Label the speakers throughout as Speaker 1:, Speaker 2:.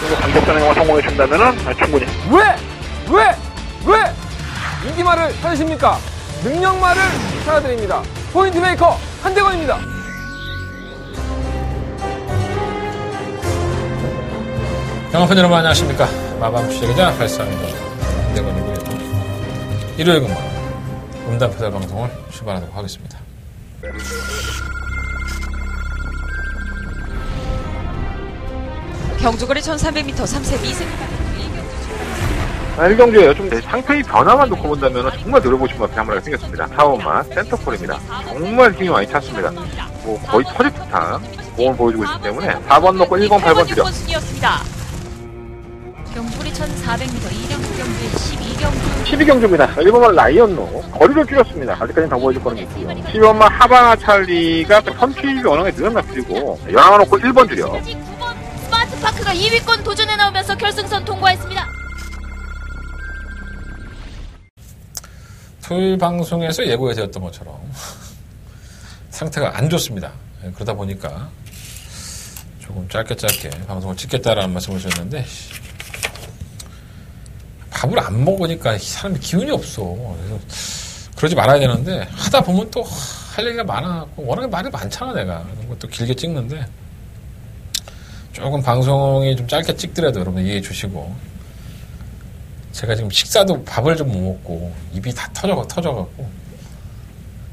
Speaker 1: 정도 강력한 행동을 성공해준다면은 충분히.
Speaker 2: 왜? 인기말을 찾으십니까? 능력말을 찾아드립니다. 포인트 메이커 한대건입니다.
Speaker 3: 영화팬 여러분 안녕하십니까? 마밤 취재기자 발사입니다. 한대건이고요. 일요일 근무 음담패설 방송을 출발하도록 하겠습니다.
Speaker 4: 경주거리 1300m 3세 미생
Speaker 1: 1경주에요. 좀 상태의 변화만 놓고 본다면 정말 노려보고 싶은 카메라가 생겼습니다. 타워마 센터폴입니다. 정말 힘이 많이 찼습니다. 뭐 거의 터질 듯한 공을 보여주고 있기 때문에 4번 놓고 1번, 8번 드려.
Speaker 4: 경주거리 1400m 2경주 경주의
Speaker 1: 12경주입니다. 1번만 라이언로 거리를 줄였습니다. 아직까지는 더 보여줄 거는 있고요. 12번만 하바나 찰리가 선취율이 워낙에 늘었나 그리고 11번 놓고 1번 드려.
Speaker 4: 9번 스마트파크가 2위권 도전에 나오면서 결승선 통과했습니다.
Speaker 3: 토요일 방송에서 예고해 드렸던 것처럼 상태가 안 좋습니다. 그러다 보니까 조금 짧게 방송을 찍겠다라는 말씀을 주셨는데 밥을 안 먹으니까 사람이 기운이 없어. 그래서 그러지 말아야 되는데 하다 보면 또 할 얘기가 많아갖고 워낙에 말이 많잖아 내가. 이런 것도 길게 찍는데 조금 방송이 좀 짧게 찍더라도 여러분 이해해 주시고 제가 지금 식사도 밥을 좀 못 먹고 입이 다 터져갖고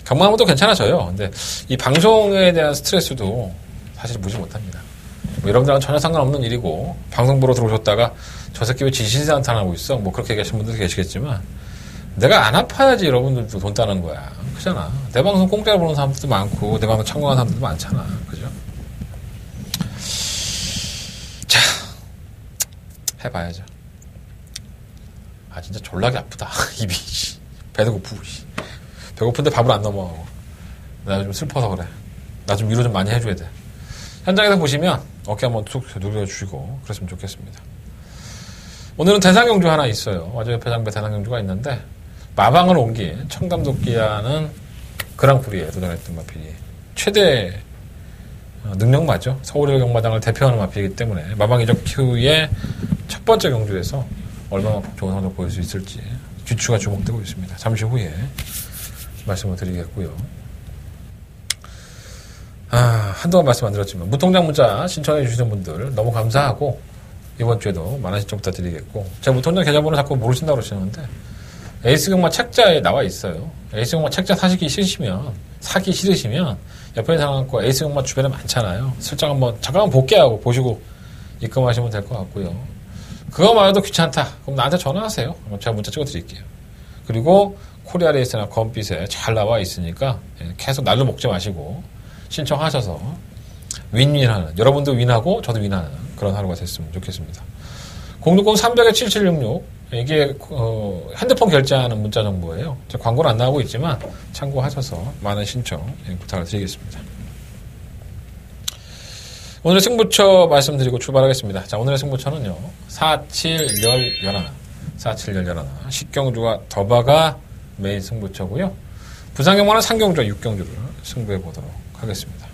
Speaker 3: 경마하면 또 괜찮아져요. 근데 이 방송에 대한 스트레스도 사실 무시 못합니다. 뭐 여러분들하고는 전혀 상관없는 일이고 방송 보러 들어오셨다가 저 새끼 왜 지신산탄하고 있어? 뭐 그렇게 얘기하시는 분들도 계시겠지만 내가 안 아파야지 여러분들도 돈 따는 거야. 그잖아. 내 방송 공짜로 보는 사람들도 많고 내 방송 참고하는 사람들도 많잖아. 그죠? 자, 해봐야죠. 아 진짜 졸라게 아프다. 입이 배도 고프고 배고픈데 밥을 안 넘어가고 나 좀 슬퍼서 그래. 나 좀 위로 좀 많이 해줘야 돼. 현장에서 보시면 어깨 한번 툭 누려주시고 그랬으면 좋겠습니다. 오늘은 대상경주 하나 있어요. 어제 배장배 대상경주가 있는데 마방을 옮긴 청담도끼야는 그랑프리에 도전했던 마필이 최대 능력마죠. 서울의 경마장을 대표하는 마필이기 때문에 마방 이적 이후에 첫 번째 경주에서 얼마나 좋은 성적 보일 수 있을지 귀추가 주목되고 있습니다. 잠시 후에 말씀을 드리겠고요. 한동안 말씀 안 드렸지만 무통장 문자 신청해 주시는 분들 너무 감사하고 이번 주에도 많은 신청 부탁드리겠고 제가 무통장 계좌번호 자꾸 모르신다고 그러시는데 에이스경마 책자에 나와 있어요. 에이스경마 책자 사기 싫으시면 옆에 있는 사람과 에이스경마 주변에 많잖아요. 슬쩍 한번 잠깐 복귀하고 보시고 입금하시면 될 것 같고요. 그거 말해도 귀찮다. 그럼 나한테 전화하세요. 제가 문자 찍어드릴게요. 그리고 코리아레이스나 검빛에 잘 나와 있으니까 계속 날로 먹지 마시고 신청하셔서 윈윈하는 여러분도 윈하고 저도 윈하는 그런 하루가 됐으면 좋겠습니다. 060-300-7766 이게 핸드폰 결제하는 문자 정보예요. 광고는 안 나오고 있지만 참고하셔서 많은 신청 부탁을 드리겠습니다. 오늘의 승부처 말씀드리고 출발하겠습니다. 자, 오늘의 승부처는요. 4711 식경주와 더바가 메인 승부처고요. 부산경마는 상경주와 육경주를 승부해 보도록 하겠습니다.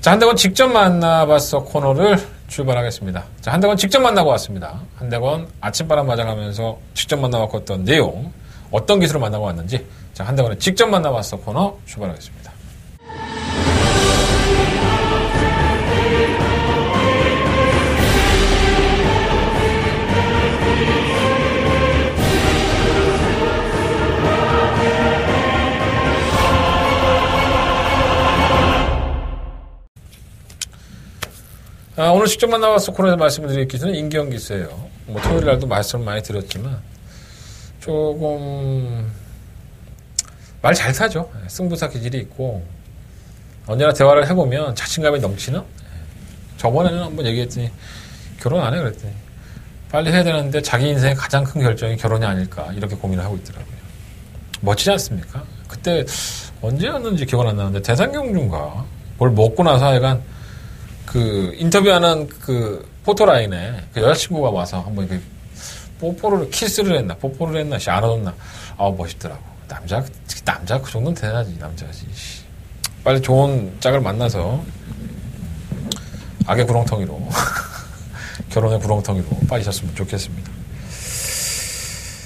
Speaker 3: 자, 한대건 직접 만나봤어 코너를 출발하겠습니다. 자, 한대건 직접 만나고 왔습니다. 한대건 아침바람 맞아가면서 직접 만나봤고 어떤 내용, 어떤 기술을 만나고 왔는지 자, 한대건의 직접 만나봤어 코너 출발하겠습니다. 오늘 직접 만나봤어 코너에서 말씀을 드릴 기수는 임기영 기수예요. 뭐 토요일 날도 말씀을 많이 드렸지만 조금 말 잘 타죠. 승부사 기질이 있고 언제나 대화를 해보면 자신감이 넘치는. 저번에는 한번 얘기했더니 결혼 안 해 그랬더니 빨리 해야 되는데 자기 인생의 가장 큰 결정이 결혼이 아닐까 이렇게 고민을 하고 있더라고요. 멋지지 않습니까? 그때 언제였는지 기억은 안 나는데 대상경주인가 뭘 먹고 나서 하여간 그 인터뷰하는 그 포토라인에 그 여자친구가 와서 한번 이렇게 키스를 했나 뽀뽀를 했나 안아줬나 멋있더라고. 남자 그 정도는 대단하지 남자지. 빨리 좋은 짝을 만나서 악의 구렁텅이로 결혼의 구렁텅이로 빠지셨으면 좋겠습니다.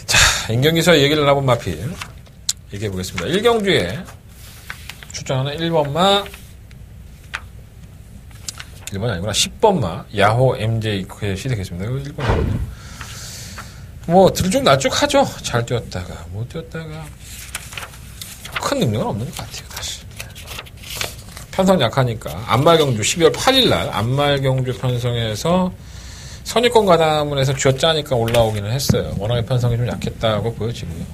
Speaker 3: 자, 인경기수와 얘기를 나눠본 마필 얘기해 보겠습니다. 1경주에 출전하는 1번마 1번이 아니구나 10번마 야호 MJ 시작했습니다. 1번이거든요. 뭐 들쭉 날쭉하죠. 잘 뛰었다가 못 뛰었다가 큰 능력은 없는 것 같아요. 다시 편성 약하니까 안말경주 12월 8일날 안말경주 편성에서 선입권 가담을 해서 쥐어짜니까 올라오기는 했어요. 워낙에 편성이 좀 약했다고 보여지고요.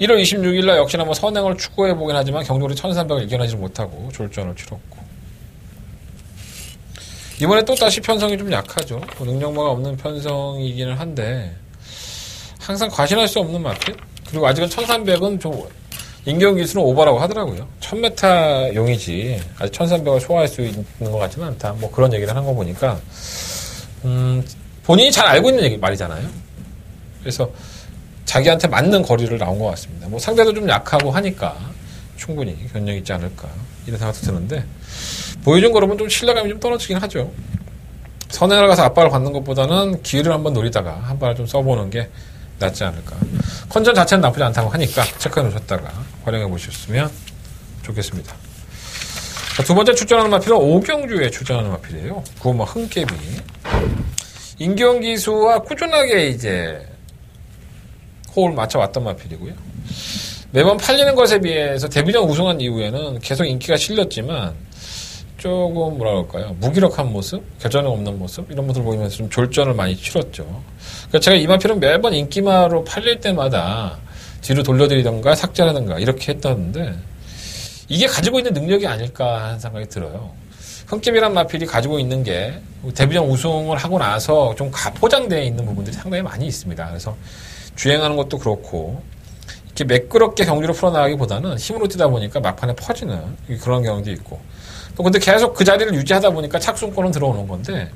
Speaker 3: 1월 26일날 역시나 뭐 선행을 추구해보긴 하지만 경주리 1300을 이겨내지 못하고 졸전을 치렀고 이번에 또 다시 편성이 좀 약하죠. 능력마가 없는 편성이기는 한데 항상 과신할 수 없는 마켓. 그리고 아직은 1300은 좀 인경기수는 오버라고 하더라고요. 1000m 용이지 아직 1300을 소화할 수 있는 것 같지는 않다. 뭐 그런 얘기를 하는 거 보니까 본인이 잘 알고 있는 말이잖아요. 그래서 자기한테 맞는 거리를 나온 것 같습니다. 뭐 상대도 좀 약하고 하니까 충분히 견력 있지 않을까 이런 생각도 드는데 보여준 거로는 좀 신뢰감이 좀 떨어지긴 하죠. 선행을 가서 압박을 받는 것보다는 기회를 한번 노리다가 한 발을 좀 써보는 게 낫지 않을까. 컨전 자체는 나쁘지 않다고 하니까 체크해 놓으셨다가 활용해 보셨으면 좋겠습니다. 자, 두 번째 출전하는 마필은 오경주에 출전하는 마필이에요. 구호마 흥깨비. 인경기수와 꾸준하게 이제 호흡을 맞춰왔던 마필이고요. 매번 팔리는 것에 비해서 데뷔전 우승한 이후에는 계속 인기가 실렸지만 조금 뭐라 그럴까요? 무기력한 모습, 결정력 없는 모습 이런 모습을 보이면서 좀 졸전을 많이 치렀죠. 그러니까 제가 이 마필은 매번 인기마로 팔릴 때마다 뒤로 돌려드리던가 삭제하던가 이렇게 했었는데 이게 가지고 있는 능력이 아닐까 하는 생각이 들어요. 흥깨비란 마필이 가지고 있는 게 데뷔전 우승을 하고 나서 좀 가포장되어 있는 부분들이 상당히 많이 있습니다. 그래서 주행하는 것도 그렇고 이렇게 매끄럽게 경주를 풀어나가기보다는 힘으로 뛰다 보니까 막판에 퍼지는 그런 경우도 있고 또 근데 계속 그 자리를 유지하다 보니까 착순권은 들어오는 건데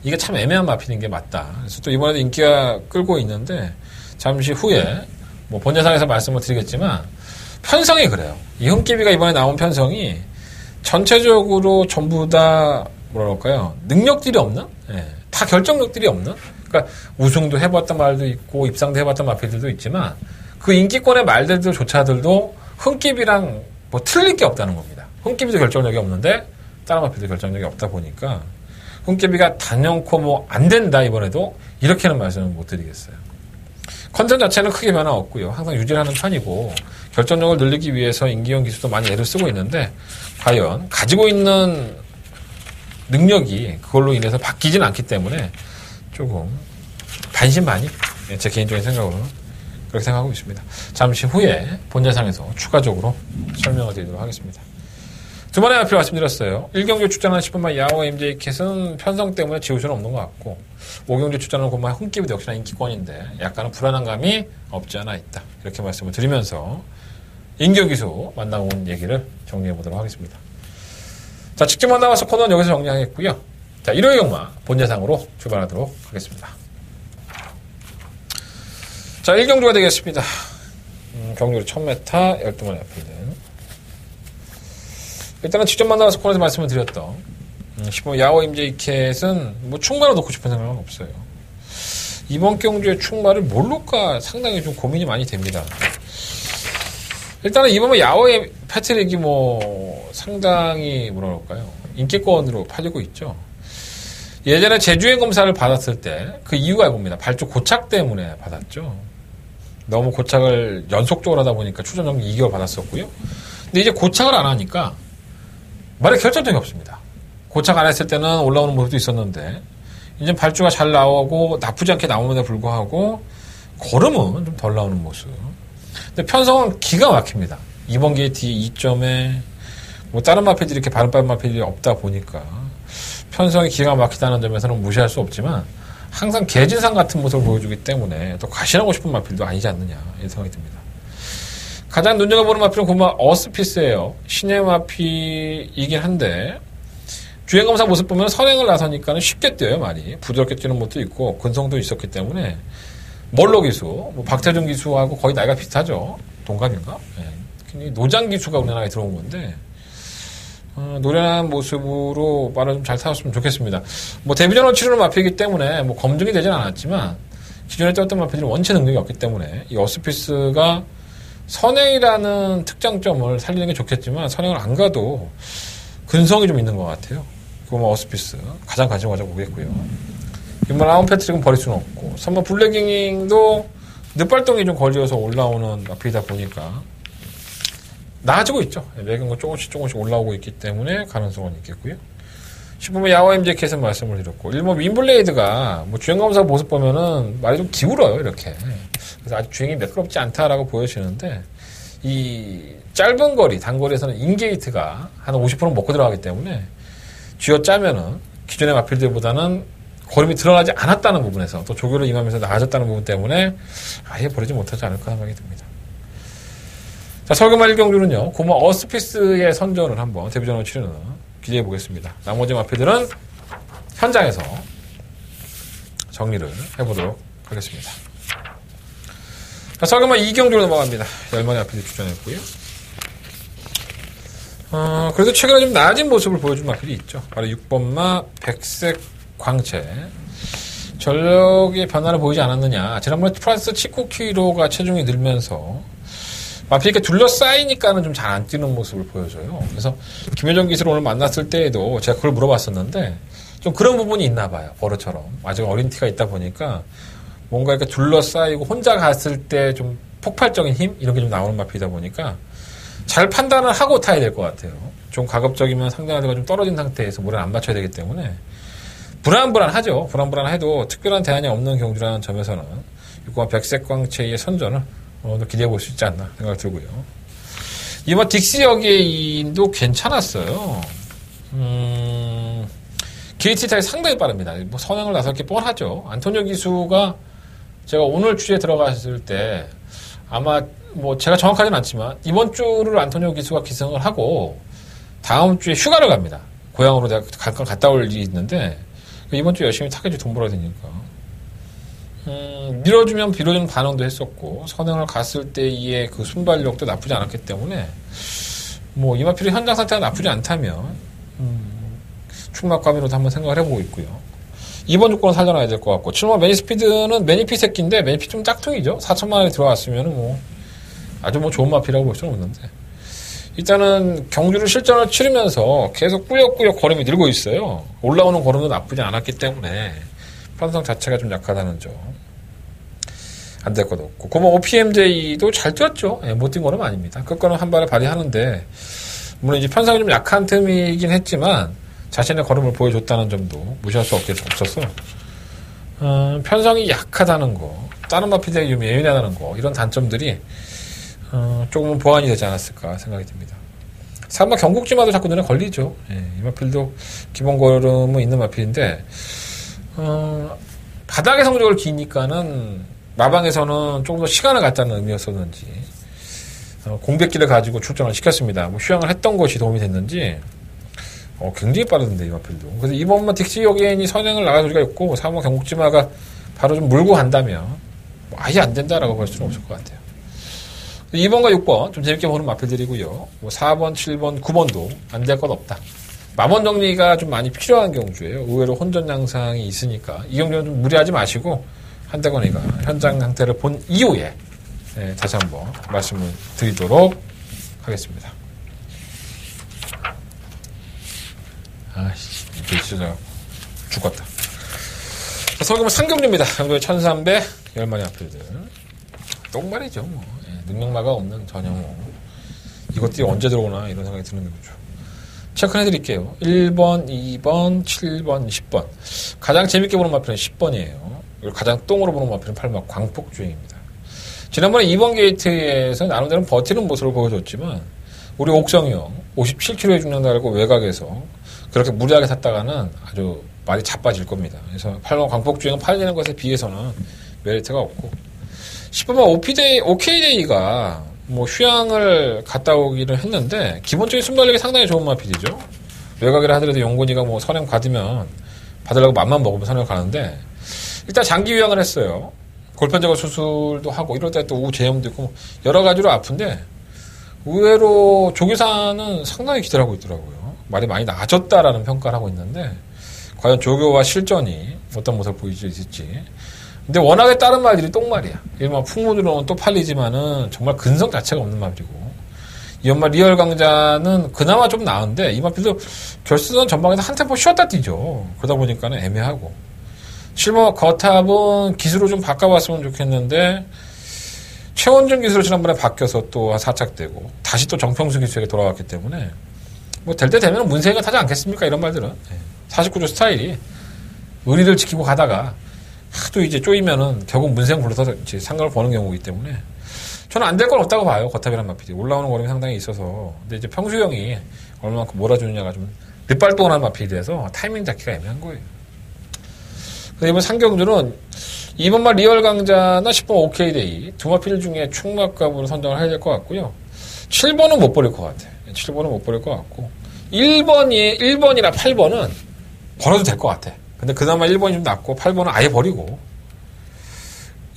Speaker 3: 이게 참 애매한 마필인 게 맞다. 그래서 또 이번에도 인기가 끌고 있는데 잠시 후에 뭐 본예상에서 말씀을 드리겠지만 편성이 그래요. 이 흥깨비가 이번에 나온 편성이 전체적으로 전부 다 뭐라 그럴까요? 능력들이 없는? 예, 다 결정력들이 없는? 그러니까 우승도 해봤던 말도 있고 입상도 해봤던 마필들도 있지만 그 인기권의 말들조차들도 흥깨비랑 뭐 틀릴 게 없다는 겁니다. 흥깨비도 결정력이 없는데 다른 마필도 결정력이 없다 보니까 흥깨비가 단연코 뭐 안 된다 이번에도 이렇게는 말씀을 못 드리겠어요. 컨셉 자체는 크게 변화 없고요. 항상 유지를 하는 편이고 결정력을 늘리기 위해서 인기형 기수도 많이 애를 쓰고 있는데 과연 가지고 있는 능력이 그걸로 인해서 바뀌지는 않기 때문에 조금 반신반의 제 개인적인 생각으로는 그렇게 생각하고 있습니다. 잠시 후에 본예상에서 추가적으로 설명을 드리도록 하겠습니다. 두 번의 마필 말씀드렸어요. 1경주 출전하는 10번마 야호 MJ캣은 편성 때문에 지울 수는 없는 것 같고 5경주 출전하는 고마 흥깨비도 역시나 인기권인데 약간은 불안한 감이 없지 않아 있다. 이렇게 말씀을 드리면서 인경기수 만나본 얘기를 정리해 보도록 하겠습니다. 자, 직접 만나봐서 코너는 여기서 정리하겠고요. 자, 일요일 경마 본예상으로 출발하도록 하겠습니다. 자, 1경주가 되겠습니다. 경주로 1000m 12마리 앞에 일단은 직접 만나서 코너에서 말씀을 드렸던 10번 야호 MJ캣은 뭐 충마를 놓고 싶은 생각은 없어요. 이번 경주에 충마를 뭘 놓을까 상당히 좀 고민이 많이 됩니다. 일단은 이번 야호의 패트릭이 뭐 상당히 뭐라 그럴까요? 인기권으로 팔리고 있죠. 예전에 제주행 검사를 받았을 때 그 이유가 이겁니다. 발주 고착 때문에 받았죠. 너무 고착을 연속적으로 하다 보니까 추전 정기 2개월 받았었고요. 근데 이제 고착을 안 하니까 말에 결정력이 없습니다. 고착 안 했을 때는 올라오는 모습도 있었는데 이제 발주가 잘 나오고 나쁘지 않게 나오는데 불구하고 걸음은 좀 덜 나오는 모습. 근데 편성은 기가 막힙니다. 이번 게이트 2점에 뭐 다른 마필들이 이렇게 바른바른 마필이 없다 보니까 편성이 기가 막히다는 점에서는 무시할 수 없지만 항상 개진상 같은 모습을 보여주기 때문에 또 과신하고 싶은 마필도 아니지 않느냐 이런 생각이 듭니다. 가장 눈여겨보는 마필은 고마 어스피스예요. 신의 마필이긴 한데 주행검사 모습 보면 선행을 나서니까는 쉽게 뛰어요. 많이 부드럽게 뛰는 것도 있고 근성도 있었기 때문에 멀로 기수, 뭐 박태준 기수하고 거의 나이가 비슷하죠. 동갑인가? 네. 노장 기수가 우리나라에 들어온 건데 노련한 모습으로 말을 좀 잘 타줬으면 좋겠습니다. 뭐 데뷔전으로 치르는 마피이기 때문에 뭐 검증이 되진 않았지만 기존에 뛰었던 마피들은 원체 능력이 없기 때문에 이 어스피스가 선행이라는 특장점을 살리는 게 좋겠지만 선행을 안 가도 근성이 좀 있는 것 같아요. 그거 어스피스 가장 관심 가져보겠고요. 이번 아웃 패트릭은 버릴 수는 없고 3번 블랙잉도 늑발동이 좀 걸려서 올라오는 마피이다 보니까 나아지고 있죠. 매경도 조금씩 올라오고 있기 때문에 가능성은 있겠고요. 10번은 야와 MJ께서 말씀을 드렸고 1번 윈블레이드가 뭐 주행검사 모습 보면은 말이 좀 기울어요. 이렇게. 그래서 아직 주행이 매끄럽지 않다라고 보여지는데 이 짧은 거리, 단거리에서는 인게이트가 한 50% 먹고 들어가기 때문에 쥐어 짜면은 기존의 마필들보다는 걸음이 드러나지 않았다는 부분에서 또 조교를 임하면서 나아졌다는 부분 때문에 아예 버리지 못하지 않을까 생각이 듭니다. 자, 설금한 1경주는요, 고마 어스피스의 선전을 한번 데뷔전으로 치르는 기대해 보겠습니다. 나머지 마필들은 현장에서 정리를 해보도록 하겠습니다. 자, 설금한 2경주로 넘어갑니다. 10마리 마필이 출전했고요. 그래도 최근에 좀 나아진 모습을 보여준 마필이 있죠. 바로 6번마 백색 광채. 전력의 변화를 보이지 않았느냐. 지난번에 플러스 19kg가 체중이 늘면서 마필 이렇게 둘러싸이니까는 좀 잘 안 뛰는 모습을 보여줘요. 그래서 김효정 기수를 오늘 만났을 때에도 제가 그걸 물어봤었는데 좀 그런 부분이 있나 봐요. 버릇처럼. 아직 어린 티가 있다 보니까 뭔가 이렇게 둘러싸이고 혼자 갔을 때 좀 폭발적인 힘? 이런 게 좀 나오는 마필이다 보니까 잘 판단을 하고 타야 될 것 같아요. 좀 가급적이면 상대방들과 좀 떨어진 상태에서 모래를 안 맞춰야 되기 때문에 불안불안하죠. 불안불안해도 특별한 대안이 없는 경주라는 점에서는 6번 백색광채의 선전을 오늘 기대해 볼 수 있지 않나 생각이 들고요. 이번 딕시 여기인도 괜찮았어요. 게이트 타이 상당히 빠릅니다. 뭐 선행을 나설 게 뻔하죠. 안토니오 기수가 제가 오늘 주에 들어갔을 때 아마 뭐 제가 정확하진 않지만 이번 주를 안토니오 기수가 기승을 하고 다음 주에 휴가를 갑니다. 고향으로 내가 잠깐 갔다 올 일이 있는데 이번 주 열심히 타겠지 돈 벌어야 되니까. 밀어주면 빌어주는 반응도 했었고 선행을 갔을 때의 그 순발력도 나쁘지 않았기 때문에 뭐 이마필의 현장 상태가 나쁘지 않다면 충막감이로도 한번 생각을 해보고 있고요. 이번 조건은 살려놔야 될 것 같고 7번 매니스피드는 매니피 새끼인데 매니피 좀 짝퉁이죠. 4천만 원에 들어왔으면 뭐 아주 뭐 좋은 마필이라고 볼 수는 없는데 일단은 경주를 실전을 치르면서 계속 꾸역꾸역 걸음이 늘고 있어요. 올라오는 걸음도 나쁘지 않았기 때문에 편성 자체가 좀 약하다는 점. 안 될 것도 없고. 고마 OPMJ도 잘 뛰었죠. 예, 못 뛴 거는 아닙니다. 끝거는 한 발을 발휘하는데, 물론 이제 편성이 좀 약한 틈이긴 했지만, 자신의 걸음을 보여줬다는 점도 무시할 수 없어서, 편성이 약하다는 거, 다른 마필들에게 좀 예민하다는 거, 이런 단점들이, 조금은 보완이 되지 않았을까 생각이 듭니다. 3번 경국지마도 자꾸 눈에 걸리죠. 예, 이 마필도 기본 걸음은 있는 마필인데, 바닥의 성적을 기니까는 마방에서는 조금 더 시간을 갖자는 의미였었는지 공백기를 가지고 출전을 시켰습니다. 뭐 휴양을 했던 것이 도움이 됐는지 굉장히 빠르던데 이 마필도. 그래서 이번만 딕시 여기엔이 선행을 나갈 소리가 있고 3번 경국지마가 바로 좀 물고 간다면 뭐 아예 안 된다라고 볼 수는 없을 것 같아요. 2번과 6번 좀 재밌게 보는 마필들이고요. 뭐 4번, 7번, 9번도 안 될 것 없다. 마번 정리가 좀 많이 필요한 경주예요. 의외로 혼전 양상이 있으니까 이 경주는 좀 무리하지 마시고 한대건이가 현장 상태를 본 이후에 다시 한번 말씀을 드리도록 하겠습니다. 아씨, 이게 진짜 죽었다. 설금은 상경주입니다. 경주에 1300 10마리 앞필들. 똥말이죠. 뭐. 능력마가 없는 전형호. 이것들이 언제 들어오나 이런 생각이 드는 거죠. 체크해드릴게요. 1번, 2번, 7번, 10번. 가장 재밌게 보는 마필은 10번이에요. 그리고 가장 똥으로 보는 마필은 8번 광폭주행입니다. 지난번에 2번 게이트에서 나름대로 버티는 모습을 보여줬지만 우리 옥성이 형 57kg에 죽는 달고 외곽에서 그렇게 무리하게 탔다가는 아주 많이 자빠질 겁니다. 그래서 8번 광폭주행은 팔리는 것에 비해서는 메리트가 없고 10번만 OK데이가 뭐 휴양을 갔다 오기를 했는데 기본적인 순발력이 상당히 좋은 마필이죠. 외곽이라 하더라도 용곤이가 뭐 선행 받으면 받으려고 맘만 먹으면 선행 가는데 일단 장기 휴양을 했어요. 골편제거 수술도 하고 이럴 때 또 우재염도 있고 여러 가지로 아픈데 의외로 조기사는 상당히 기대를 하고 있더라고요. 말이 많이 나아졌다라는 평가를 하고 있는데 과연 조교와 실전이 어떤 모습을 보여줄지. 근데 워낙에 다른 말들이 똥말이야. 일반 풍문으로는 또 팔리지만은 정말 근성 자체가 없는 말이고. 이 연말 리얼 강자는 그나마 좀 나은데 이 마필도 결승선 전방에서 한 템포 쉬었다 뛰죠. 그러다 보니까는 애매하고. 7번 거탑은 기술을 좀 바꿔봤으면 좋겠는데 최원준 기술을 지난번에 바뀌어서 또 사착되고 다시 또 정평수 기술에게 돌아왔기 때문에 뭐 될 때 되면 문세이가 타지 않겠습니까? 이런 말들은 49조 스타일이 의리를 지키고 가다가 하도 이제 쪼이면은 결국 문세영 불러서 이제 상관을 보는 경우이기 때문에 저는 안 될 건 없다고 봐요. 거탑이란 마필이 올라오는 걸음이 상당히 있어서. 근데 이제 평수형이 얼마만큼 몰아주느냐가 좀 늦발동한 마필이 돼서 타이밍 잡기가 애매한 거예요. 그래서 이번 상경주는 이번 말 리얼 강자나 10번 OK데이 두 마필 중에 충막감으로 선정을 해야 될 것 같고요. 7번은 못 버릴 것 같아. 7번은 못 버릴 것 같고 1번이나 8번은 버려도 될 것 같아. 근데 그나마 1번이 좀 낫고 8번은 아예 버리고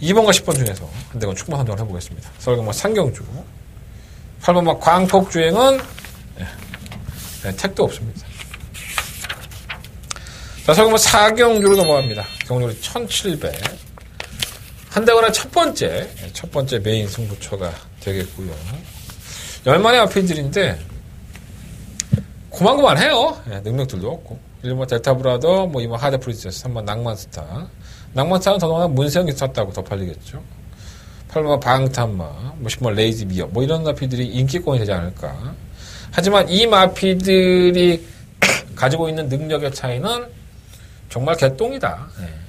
Speaker 3: 2번과 10번 중에서 한 대건 충만 선정을 해보겠습니다. 서울경마 상경주 8번 막 광톡주행은 택도 없습니다. 자, 서울경마 4경주로 넘어갑니다. 경주로 1700 한 대건의 첫 번째 메인 승부처가 되겠고요. 열만의 마필들인데 고만고만해요. 능력들도 없고 1번 델타브라더, 뭐 2번 하드 프리ンセス, 3번 낭만스타. 낭만스타는 더더나 문세영이 탔다고 더 팔리겠죠. 8번 방탄마, 뭐 10번 레이지 미어, 뭐 이런 마피들이 인기권이 되지 않을까. 하지만 이 마피들이 가지고 있는 능력의 차이는 정말 개똥이다.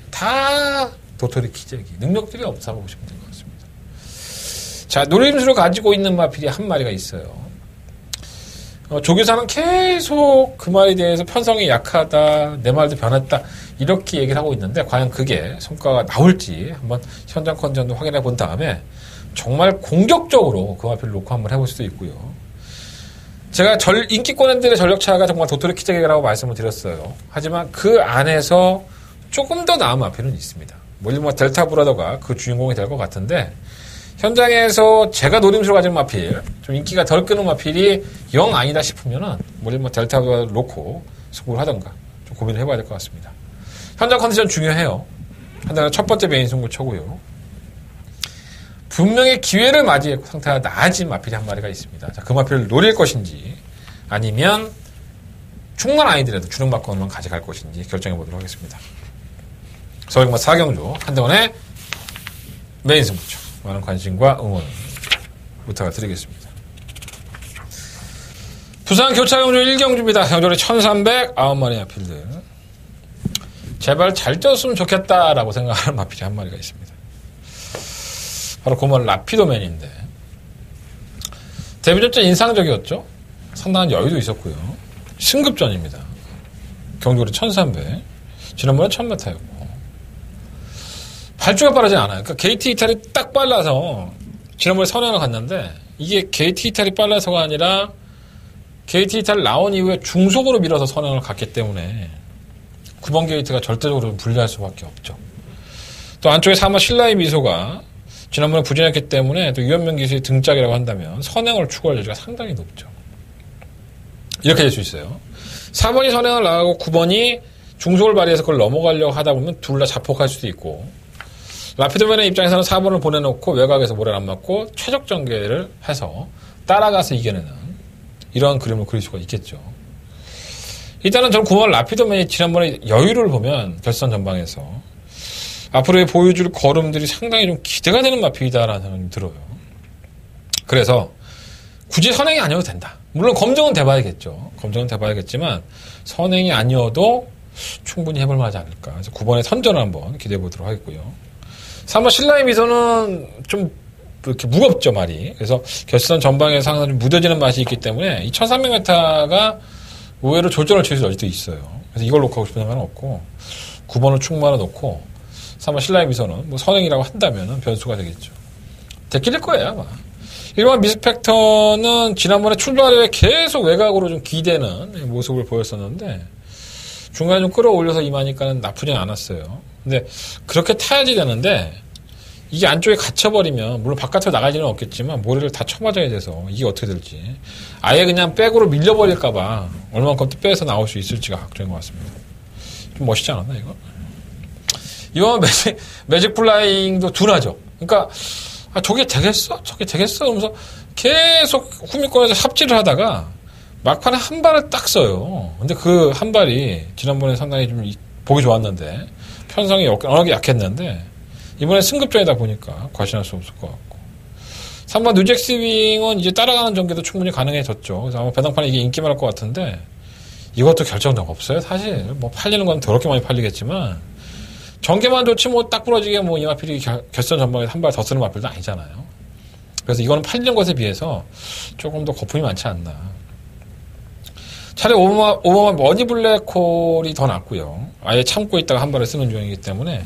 Speaker 3: 다 도토리 키재기. 능력들이 없다고 보시면 될 것 같습니다. 자, 노림수를 가지고 있는 마필이 한 마리가 있어요. 조교사는 계속 그 말에 대해서 편성이 약하다, 내 말도 변했다, 이렇게 얘기를 하고 있는데, 과연 그게 성과가 나올지 한번 현장 컨디션도 확인해 본 다음에, 정말 공격적으로 그 마필을 놓고 한번 해볼 수도 있고요. 제가 인기권들의 전력차가 정말 도토리 키재기라고 말씀을 드렸어요. 하지만 그 안에서 조금 더 나은 마필은 있습니다. 뭐 델타 브라더가 그 주인공이 될 것 같은데, 현장에서 제가 노림수로 가진 마필, 좀 인기가 덜 끄는 마필이 영 아니다 싶으면은, 델타를 놓고 승부를 하던가, 좀 고민을 해봐야 될 것 같습니다. 현장 컨디션 중요해요. 현장은 첫 번째 메인 승부처고요. 분명히 기회를 맞이했고 상태가 나아진 마필이 한 마리가 있습니다. 자, 그 마필을 노릴 것인지, 아니면 충만 아니더라도 주능받고만 가져갈 것인지 결정해 보도록 하겠습니다. 서울경마 4경주, 한대원의 메인 승부처. 많은 관심과 응원 부탁을 드리겠습니다. 부산 교차경주 1경주입니다. 경주에 1309마리 마필들. 제발 잘 뛰었으면 좋겠다라고 생각하는 마필이 한 마리가 있습니다. 바로 고만 라피도맨인데 데뷔전째 인상적이었죠. 상당한 여유도 있었고요. 승급전입니다. 경주에 1300, 지난번에 1000m였고 발주가 빠르지 않아요. 그러니까 게이트 이탈이 딱 빨라서 지난번에 선행을 갔는데 이게 게이트 이탈이 빨라서가 아니라 게이트 이탈 나온 이후에 중속으로 밀어서 선행을 갔기 때문에 9번 게이트가 절대적으로 불리할 수밖에 없죠. 또 안쪽에 3번 신라의 미소가 지난번에 부진했기 때문에 또 유현명 기수의 등짝이라고 한다면 선행을 추구할 여지가 상당히 높죠. 이렇게 될 수 있어요. 4번이 선행을 나가고 9번이 중속을 발휘해서 그걸 넘어가려고 하다 보면 둘 다 자폭할 수도 있고 라피드맨의 입장에서는 4번을 보내놓고 외곽에서 모래를 안 맞고 최적 전개를 해서 따라가서 이겨내는 이런 그림을 그릴 수가 있겠죠. 일단은 저는 9번 라피드맨이 지난번에 여유를 보면 결선 전방에서 앞으로의 보여줄 걸음들이 상당히 좀 기대가 되는 마필이다라는 생각이 들어요. 그래서 굳이 선행이 아니어도 된다. 물론 검증은 돼봐야겠죠. 검증은 돼봐야겠지만 선행이 아니어도 충분히 해볼 만하지 않을까. 그래서 9번의 선전을 한번 기대해 보도록 하겠고요. 3번 신라의 미소는 좀 이렇게 무겁죠, 말이. 그래서 결선 전방에서 항상 좀 무뎌지는 맛이 있기 때문에 이 1300m가 의외로 조절을 칠 수도 있어요. 그래서 이걸 놓고 하고 싶은 생각은 없고 9번을 충만해 놓고 3번 신라의 미소는 뭐 선행이라고 한다면 변수가 되겠죠. 데킬릴 거예요, 아마. 1번 미스펙터는 지난번에 출발 후에 계속 외곽으로 좀 기대는 모습을 보였었는데 중간에 좀 끌어올려서 임하니까는 나쁘진 않았어요. 근데 그렇게 타야지 되는데 이게 안쪽에 갇혀버리면 물론 바깥으로 나가지는 없겠지만 모래를 다 쳐맞아야 돼서 이게 어떻게 될지 아예 그냥 백으로 밀려버릴까봐 얼마만큼 또 빼서 나올 수 있을지가 걱정인 것 같습니다. 좀 멋있지 않았나 이거? 이번 매직 플라잉도 둔하죠. 그러니까 저게 되겠어? 저게 되겠어? 그러면서 계속 후미권에서 합질을 하다가 막판에 한 발을 딱 써요. 근데 그 한 발이 지난번에 상당히 좀 보기 좋았는데 편성이 워낙에 약했는데 이번에 승급전이다 보니까 과신할 수 없을 것 같고 3번 뉴잭스 윙은 이제 따라가는 전개도 충분히 가능해졌죠. 그래서 아마 배당판에 이게 인기만 할 것 같은데 이것도 결정력 없어요. 사실 뭐 팔리는 건 더럽게 많이 팔리겠지만 전개만 좋지 뭐 딱 부러지게 뭐 이 마필이 결선 전방에 한 발 더 쓰는 마필도 아니잖아요. 그래서 이거는 팔리는 것에 비해서 조금 더 거품이 많지 않나. 차라리 오버마 머니 블랙홀이 더 낫고요. 아예 참고 있다가 한 발을 쓰는 중이기 때문에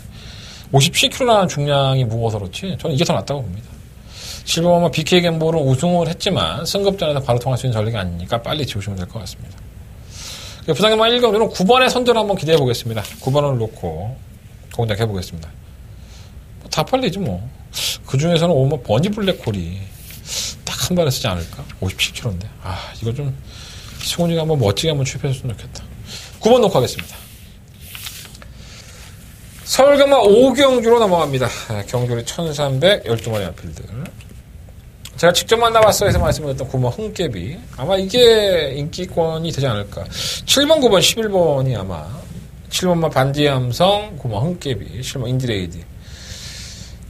Speaker 3: 57kg라는 중량이 무거워서 그렇지 저는 이게 더 낫다고 봅니다. 실버마 BK 갬볼은 우승을 했지만 승급전에서 바로 통할 수 있는 전력이 아니니까 빨리 지우시면 될 것 같습니다. 부상의만 1경주는 9번의 선전 한번 기대해 보겠습니다. 9번을 놓고 공략해 보겠습니다. 다 팔리지 뭐. 그 중에서는 오버마 버니 블랙홀이 딱 한 발을 쓰지 않을까? 57kg인데. 이거 좀 승훈이가 한번 멋지게 한번 출입해줬으면 좋겠다. 9번 놓고 하겠습니다. 서울경마 5경주로 넘어갑니다. 경주리 1312마리 마필들. 제가 직접 만나봤어 해서 말씀드렸던 9번 흥깨비. 아마 이게 인기권이 되지 않을까. 7번, 9번, 11번이 아마 7번마 반지함성, 9번 흥깨비, 7번 인디레이디.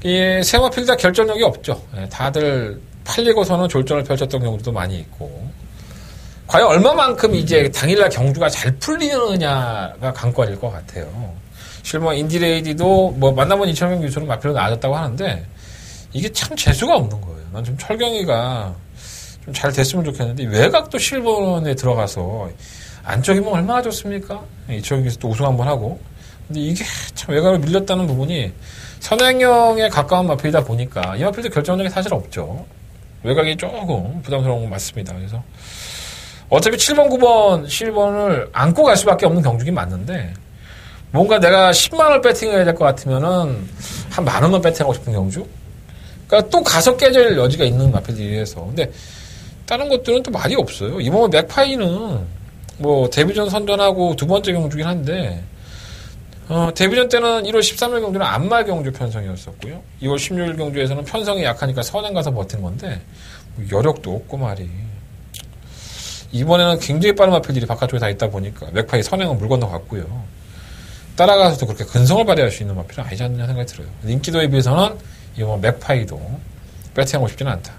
Speaker 3: 이 세 마필 다 결정력이 없죠. 다들 팔리고서는 졸전을 펼쳤던 경우도 많이 있고. 과연 얼마만큼 이제 당일날 경주가 잘 풀리느냐가 관건일 것 같아요. 실버 인디레이디도 뭐 만나본 이철경 교수는 마필로 나아졌다고 하는데 이게 참 재수가 없는 거예요. 난 좀 철경이가 좀 잘 됐으면 좋겠는데 외곽도 실버에 들어가서 안쪽이면 얼마나 좋습니까? 이철경 교수 또 우승 한번 하고 근데 이게 참 외곽으로 밀렸다는 부분이 선행형에 가까운 마필이다 보니까 이 마필도 결정력이 사실 없죠. 외곽이 조금 부담스러운 건 맞습니다. 그래서 어차피 7번, 9번, 11번을 안고 갈 수밖에 없는 경주긴 맞는데 뭔가 내가 10만원 배팅해야 될 것 같으면은 한 만원만 배팅하고 싶은 경주? 그러니까 또 가서 깨질 여지가 있는 마필들이라서. 근데 다른 것들은 또 말이 없어요. 이번 맥파이는 뭐 데뷔전 선전하고 두 번째 경주긴 한데 데뷔전 때는 1월 13일 경주는 안말 경주 편성이었었고요. 2월 16일 경주에서는 편성이 약하니까 선행 가서 버틴 건데 뭐 여력도 없고 말이. 이번에는 굉장히 빠른 마필들이 바깥쪽에 다 있다 보니까 맥파이 선행은 물 건너갔고요. 따라가서도 그렇게 근성을 발휘할 수 있는 마필은 아니지 않느냐 생각이 들어요. 인기도에 비해서는 이번 맥파이도 배팅하고 싶지는 않다.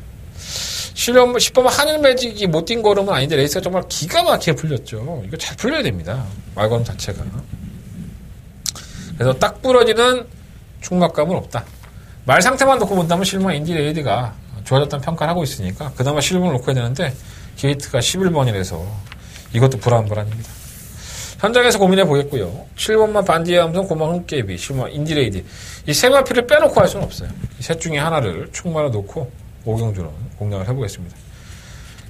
Speaker 3: 10번 한일 매직이 못 뛴 걸음은 아닌데 레이스가 정말 기가 막히게 풀렸죠. 이거 잘 풀려야 됩니다. 말걸음 자체가. 그래서 딱 부러지는 충막감은 없다. 말 상태만 놓고 본다면 실버 인디레이드가 좋아졌다는 평가를 하고 있으니까 그나마 실버를 놓고 해야 되는데 게이트가 11번이라서 이것도 불안불안입니다. 현장에서 고민해 보겠고요. 7번만 반디함성, 고마 흥깨비, 10번 인디레이디. 이 세 마필을 빼놓고 할 수는 없어요. 이 셋 중에 하나를 충만을 놓고 오경주는 공략을 해보겠습니다.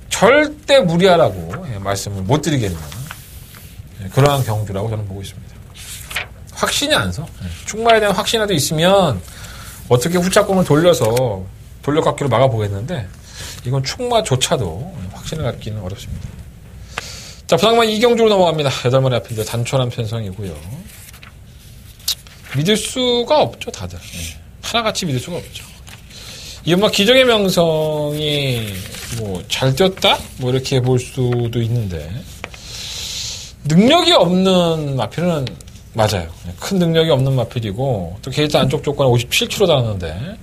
Speaker 3: 절대 무리하라고 말씀을 못 드리겠는 그러한 경주라고 저는 보고 있습니다. 확신이 안 서. 충만에 대한 확신이라도 있으면 어떻게 후차공을 돌려서 돌려깎기로 막아보겠는데 이건 충마조차도 확신을 갖기는 어렵습니다. 자, 부상만 2경주로 넘어갑니다. 8마리 앞인데 단촐한 편성이고요. 믿을 수가 없죠, 다들. 하나같이 믿을 수가 없죠. 이건 기적의 명성이 뭐 잘 뛰었다? 뭐 이렇게 볼 수도 있는데 능력이 없는 마필은 맞아요. 큰 능력이 없는 마필이고 또 게이트 안쪽 조건에 57kg 달았는데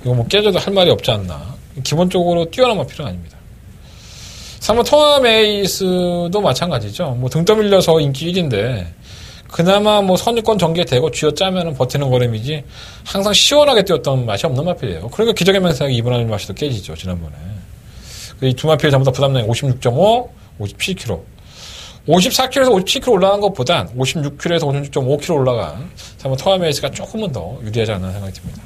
Speaker 3: 이거 뭐 깨져도 할 말이 없지 않나. 기본적으로 뛰어난 마필은 아닙니다. 3번 토마메이스도 마찬가지죠. 뭐 등 떠밀려서 인기 1인데 그나마 뭐 선유권 전개되고 쥐어짜면은 버티는 걸음이지 항상 시원하게 뛰었던 맛이 없는 마필이에요. 그러니까 기적의 명성이 이분하는 맛이 더 깨지죠. 지난번에. 이 두 마필 전부 다 부담량이 56.5, 57kg. 54kg에서 57kg 올라간 것보단 56kg에서 56.5kg 올라간 3번 토마메이스가 조금은 더 유리하지 않나 생각이 듭니다.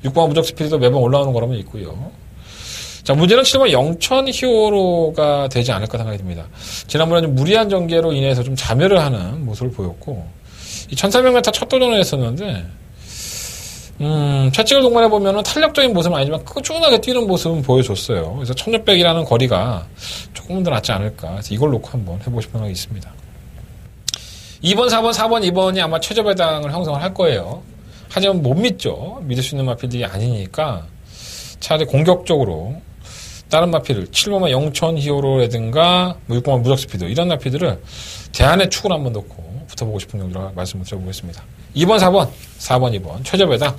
Speaker 3: 6번 무적 스피드도 매번 올라오는 거라면 있고요. 자, 문제는 7번 영천 히어로가 되지 않을까 생각이 듭니다. 지난번에 좀 무리한 전개로 인해서 좀 자멸을 하는 모습을 보였고, 이 1300m 첫 도전을 했었는데, 채찍을 동반해보면은 탄력적인 모습은 아니지만 꾸준하게 뛰는 모습은 보여줬어요. 그래서 1600이라는 거리가 조금 더 낫지 않을까. 그래서 이걸 놓고 한번 해보고 싶은 생각이 있습니다. 2번, 4번, 4번, 2번이 아마 최저 배당을 형성을 할 거예요. 하지만 못 믿죠. 믿을 수 있는 마필들이 아니니까 차라리 공격적으로 다른 마필을 7번만 영천 히어로라든가 6번만 무적 스피드 이런 마필들을 대안의 축을 한번 놓고 붙어보고 싶은 경우로 말씀을 드려보겠습니다. 2번, 4번, 4번, 2번 최저 배당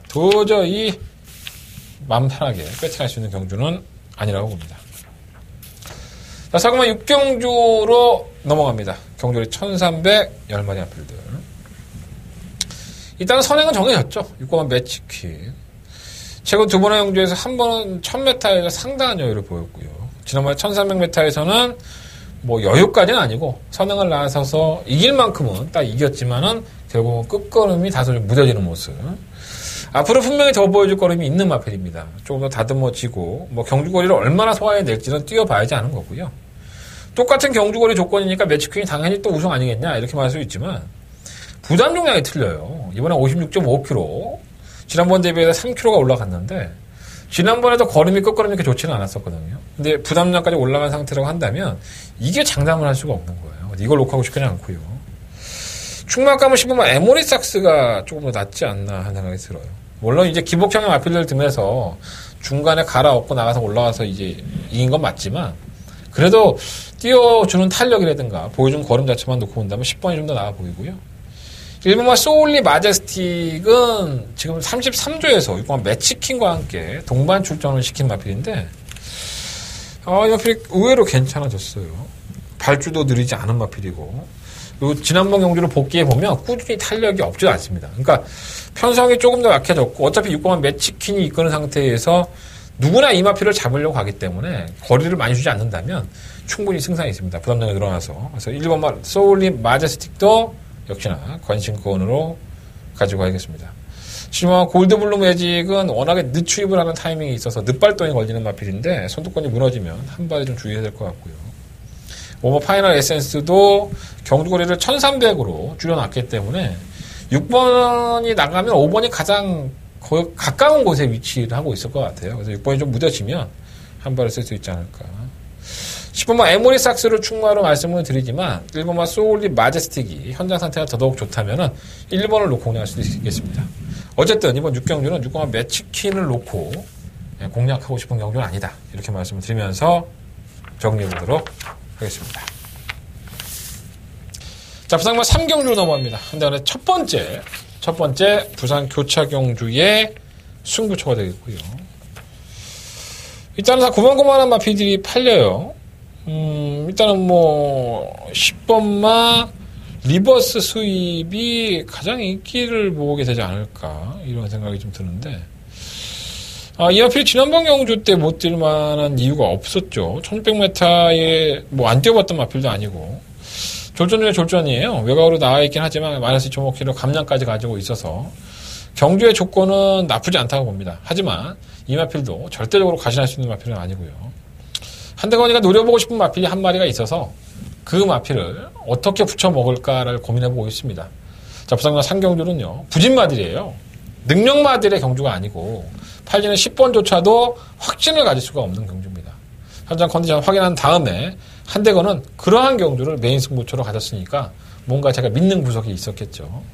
Speaker 3: 도저히 마음 편하게 배팅할 수 있는 경주는 아니라고 봅니다. 자, 사고만 6경주로 넘어갑니다. 경주리 1300 10마리 마필들. 일단은 선행은 정해졌죠. 6번만 매치퀸. 최근 두 번의 경주에서 한 번은 1000m에서 상당한 여유를 보였고요. 지난번에 1300m에서는 뭐 여유까지는 아니고 선행을 나서서 이길 만큼은 딱 이겼지만은 결국은 끝걸음이 다소 좀 무뎌지는 모습. 앞으로 분명히 더 보여줄 걸음이 있는 마필입니다. 조금 더 다듬어지고 뭐 경주거리를 얼마나 소화해낼지는 뛰어봐야지 하는 거고요. 똑같은 경주거리 조건이니까 매치퀸이 당연히 또 우승 아니겠냐 이렇게 말할 수 있지만 부담 종량이 틀려요. 이번에 56.5kg 지난번 대비해서 3kg가 올라갔는데 지난번에도 걸음이 끝걸음이 그렇게 좋지는 않았었거든요. 근데 부담량까지 올라간 상태라고 한다면 이게 장담을 할 수가 없는 거예요. 이걸 놓고 하고 싶지는 않고요. 충만감을 씹으면 에모리삭스가 조금 더 낫지 않나 하는 생각이 들어요. 물론 이제 기복형의 마필들 등에서 중간에 갈아엎고 나가서 올라와서 이제 이긴 건 맞지만 그래도 띄워주는 탄력이라든가 보여준 걸음 자체만 놓고 본다면 10번이 좀 더 나아 보이고요. 1번마 소울리 마제스틱은 지금 33조에서 6번 매치킹과 함께 동반 출전을 시킨 마필인데 이 마필이 의외로 괜찮아졌어요. 발주도 느리지 않은 마필이고 그리고 지난번 경주를 복귀해보면 꾸준히 탄력이 없지도 않습니다. 그러니까 편성이 조금 더 약해졌고 어차피 6번마 매치킹이 이끄는 상태에서 누구나 이 마필을 잡으려고 하기 때문에 거리를 많이 주지 않는다면 충분히 승산이 있습니다. 부담량이 늘어나서. 그래서 1번마 소울리 마제스틱도 역시나 관심권으로 가지고 가야겠습니다. 7번 골드블루 매직은 워낙에 늦추입을 하는 타이밍이 있어서 늦발동이 걸리는 마필인데 선두권이 무너지면 한 발에 좀 주의해야 될 것 같고요. 5번 파이널 에센스도 경주거리를 1300으로 줄여놨기 때문에 6번이 나가면 5번이 가장 거의 가까운 곳에 위치를 하고 있을 것 같아요. 그래서 6번이 좀 무뎌지면 한 발을 쓸 수 있지 않을까. 10번만 에모리삭스를 충마로 말씀을 드리지만 1번만 소울리 마제스틱이 현장 상태가 더더욱 좋다면은 1번을 놓고 공략할 수도 있겠습니다. 어쨌든 이번 6경주는 6번만 매치퀸을 놓고 공략하고 싶은 경주는 아니다. 이렇게 말씀을 드리면서 정리해 보도록 하겠습니다. 자, 부산만 3경주로 넘어갑니다. 한다음에 첫 번째 부산 교차 경주의 승부처가 되겠고요. 일단은 다 고만고만한 마필들이 팔려요. 일단은 뭐 10번마 리버스 수입이 가장 인기를 보게 되지 않을까 이런 생각이 좀 드는데 이 마필이 지난번 경주 때 못 뛸 만한 이유가 없었죠. 1600m에 뭐 안 뛰어봤던 마필도 아니고 졸전 중에 졸전이에요. 외곽으로 나와 있긴 하지만 마이너스 2.5kg 감량까지 가지고 있어서 경주의 조건은 나쁘지 않다고 봅니다. 하지만 이 마필도 절대적으로 가신할 수 있는 마필은 아니고요. 한대건이가 노려보고 싶은 마필이 한 마리가 있어서 그 마필을 어떻게 붙여 먹을까를 고민해보고 있습니다. 자, 부산강 상경주는요, 부진마들이에요. 능력마들의 경주가 아니고 팔리는 10번조차도 확신을 가질 수가 없는 경주입니다. 현장 컨디션 확인한 다음에 한대건은 그러한 경주를 메인 승부처로 가졌으니까 뭔가 제가 믿는 구석이 있었겠죠.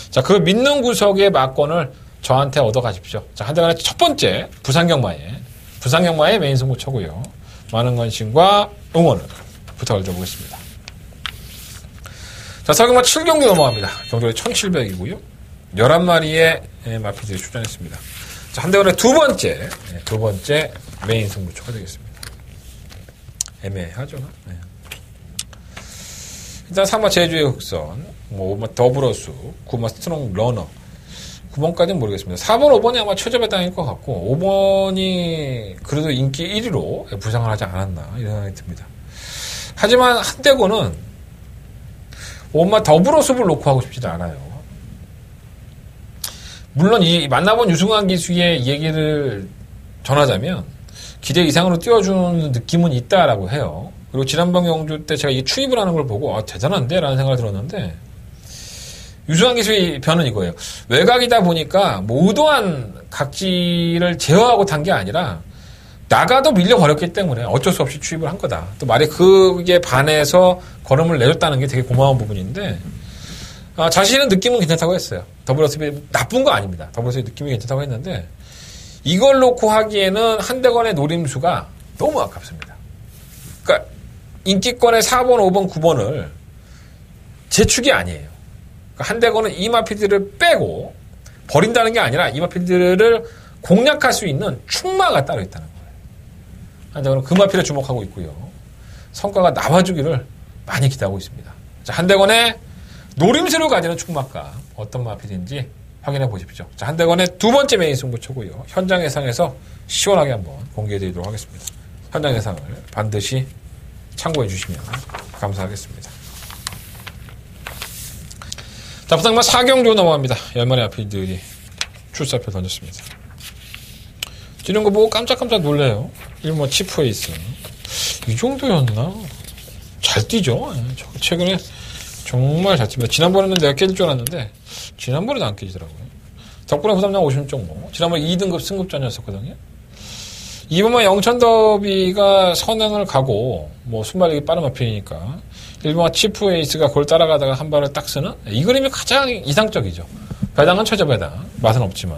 Speaker 3: 자, 그 믿는 구석의 막권을 저한테 얻어가십시오. 자, 한대건의 첫 번째 부산경마의 메인 승부처고요. 많은 관심과 응원을 부탁을 드려보겠습니다. 자, 사경마 7경주 넘어갑니다. 경주가 1700이고요. 11마리의 마필들이 출전했습니다. 자, 한대건의 두 번째 메인 승부처가 되겠습니다. 애매하죠? 네. 일단 3번 제주의 흑선, 5번 더불어수, 9번 스트롱 러너, 9번까지는 모르겠습니다. 4번, 5번이 아마 최저 배당일 것 같고 5번이 그래도 인기 1위로 부상을 하지 않았나 이런 생각이 듭니다. 하지만 한대고는 5번 더불어수를 놓고 하고 싶지 않아요. 물론 이 만나본 유승환 기수의 얘기를 전하자면 기대 이상으로 띄워주는 느낌은 있다라고 해요. 그리고 지난번 경주 때 제가 이 추입을 하는 걸 보고 대단한데? 라는 생각을 들었는데 유수한 기술의 변은 이거예요. 외곽이다 보니까 뭐 의도한 각지를 제어하고 탄 게 아니라 나가도 밀려버렸기 때문에 어쩔 수 없이 추입을 한 거다. 또 말이 그게 반해서 걸음을 내줬다는 게 되게 고마운 부분인데 자신은 느낌은 괜찮다고 했어요. 더블어스비 나쁜 거 아닙니다. 더블어스비 느낌이 괜찮다고 했는데 이걸 놓고 하기에는 한대건의 노림수가 너무 아깝습니다. 그러니까 인기권의 4번, 5번, 9번을 제축이 아니에요. 그러니까 한대건은 이마필드를 빼고 버린다는 게 아니라 이마필드를 공략할 수 있는 충마가 따로 있다는 거예요. 한대건은 그 마필에 주목하고 있고요. 성과가 나와주기를 많이 기대하고 있습니다. 자, 한대건의 노림수를 가지는 충마가 어떤 마필인지 확인해 보십시오. 자, 한대건의 두 번째 메인 승부처고요. 현장 예상에서 시원하게 한번 공개해 드리도록 하겠습니다. 현장 예상을 반드시 참고해 주시면 감사하겠습니다. 자, 부상만 4경주 넘어갑니다. 10마리 아필들이 출사표 던졌습니다. 뛰는 거 보고 깜짝깜짝 놀래요. 1번 치프에이스. 이 정도였나? 잘 뛰죠? 최근에 정말 잘 뜁니다. 지난번에는 내가 깨질 줄 알았는데, 지난번에도 안 깨지더라고요. 덕분에 부담량 50.5. 지난번에 2등급 승급전이었었거든요. 이번만 영천더비가 선행을 가고, 뭐, 순발력이 빠른 마필이니까, 1번화 치프에이스가 그걸 따라가다가 한 발을 딱 쓰는? 이 그림이 가장 이상적이죠. 배당은 최저 배당. 맛은 없지만.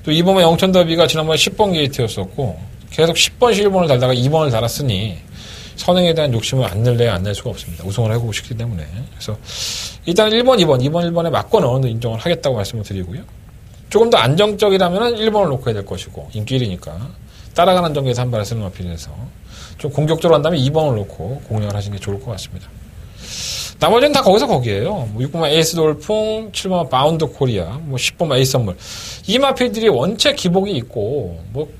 Speaker 3: 또 2번만 영천더비가 지난번에 10번 게이트였었고, 계속 10번, 11번을 달다가 2번을 달았으니, 선행에 대한 욕심을 안 낼래야 안 낼 수가 없습니다. 우승을 해보고 싶기 때문에. 그래서 일단 1번, 2번, 1번에 맞거나 어느 정도 인정을 하겠다고 말씀을 드리고요. 조금 더 안정적이라면 1번을 놓고 해야 될 것이고 인기 1위니까 따라가는 전개에서 한 발을 쓰는 마필에서 좀 공격적으로 한다면 2번을 놓고 공략을 하시는 게 좋을 것 같습니다. 나머지는 다 거기서 거기에요. 뭐 6번만 에이스 돌풍, 7번만 바운드 코리아, 뭐 10번만 에이스 선물. 이 마필들이 원체 기복이 있고 뭐